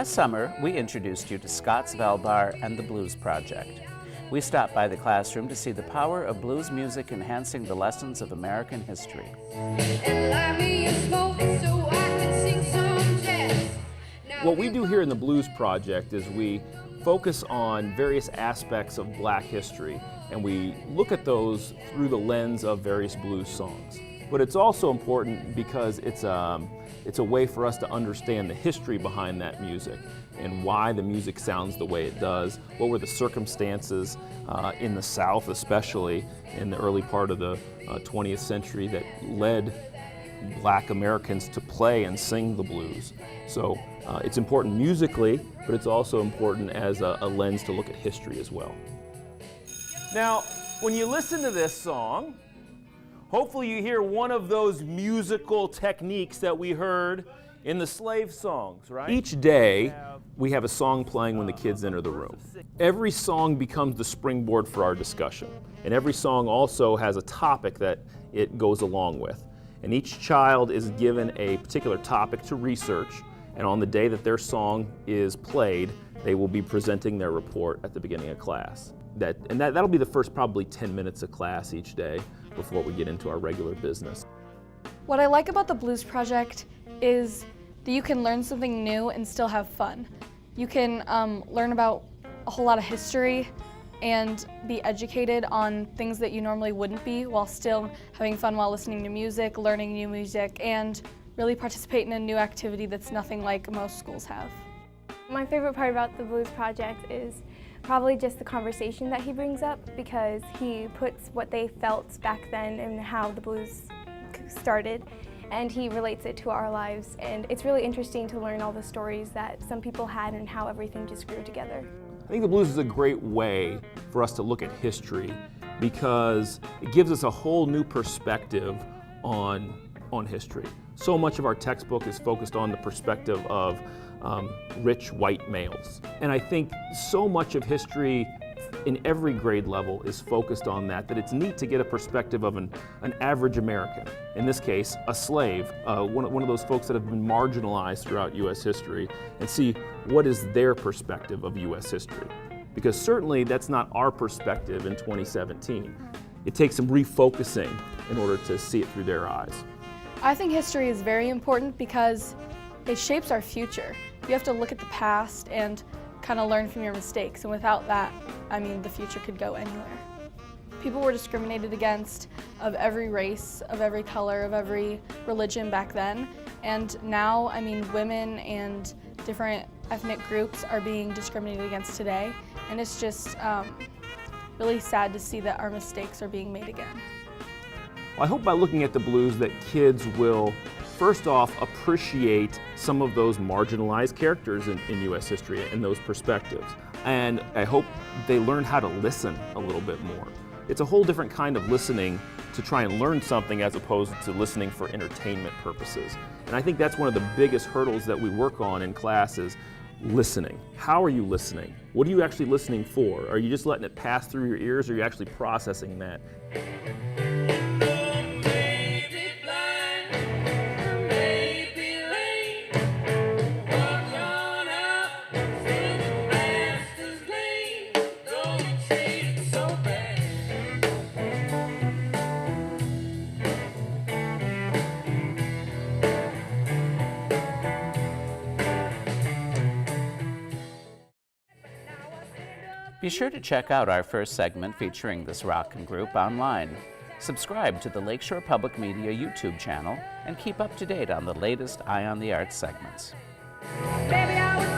Last summer, we introduced you to Cvelbar and the Blues Project. We stopped by the classroom to see the power of blues music enhancing the lessons of American history. What we do here in the Blues Project is we focus on various aspects of Black history, and we look at those through the lens of various blues songs. But it's also important because it's a way for us to understand the history behind that music and why the music sounds the way it does. What were the circumstances in the South, especially in the early part of the 20th century, that led Black Americans to play and sing the blues. So it's important musically, but it's also important as a lens to look at history as well. Now, when you listen to this song, hopefully you hear one of those musical techniques that we heard in the slave songs, right? Each day, we have a song playing when the kids enter the room. Every song becomes the springboard for our discussion, and every song also has a topic that it goes along with. And each child is given a particular topic to research, and on the day that their song is played, they will be presenting their report at the beginning of class. That'll be the first probably 10 minutes of class each day before we get into our regular business. What I like about the Blues Project is that you can learn something new and still have fun. You can learn about a whole lot of history and be educated on things that you normally wouldn't be, while still having fun while listening to music, learning new music, and really participate in a new activity that's nothing like most schools have. My favorite part about the Blues Project is probably just the conversation that he brings up, because he puts what they felt back then and how the blues started, and he relates it to our lives. And it's really interesting to learn all the stories that some people had and how everything just grew together. I think the blues is a great way for us to look at history because it gives us a whole new perspective on history. So much of our textbook is focused on the perspective of rich white males. And I think so much of history in every grade level is focused on that it's neat to get a perspective of an average American. In this case, a slave, one of those folks that have been marginalized throughout U.S. history, and see what is their perspective of U.S. history. Because certainly that's not our perspective in 2017. It takes some refocusing in order to see it through their eyes. I think history is very important because it shapes our future. You have to look at the past and kind of learn from your mistakes, and without that, I mean, the future could go anywhere. People were discriminated against of every race, of every color, of every religion back then, and now, I mean, women and different ethnic groups are being discriminated against today, and it's just really sad to see that our mistakes are being made again. Well, I hope by looking at the blues that kids will first off appreciate some of those marginalized characters in U.S. history and those perspectives. And I hope they learn how to listen a little bit more. It's a whole different kind of listening to try and learn something as opposed to listening for entertainment purposes. And I think that's one of the biggest hurdles that we work on in class is listening. How are you listening? What are you actually listening for? Are you just letting it pass through your ears, or are you actually processing that? Be sure to check out our first segment featuring this rockin' group online. Subscribe to the Lakeshore Public Media YouTube channel and keep up to date on the latest Eye on the Arts segments. Baby, I was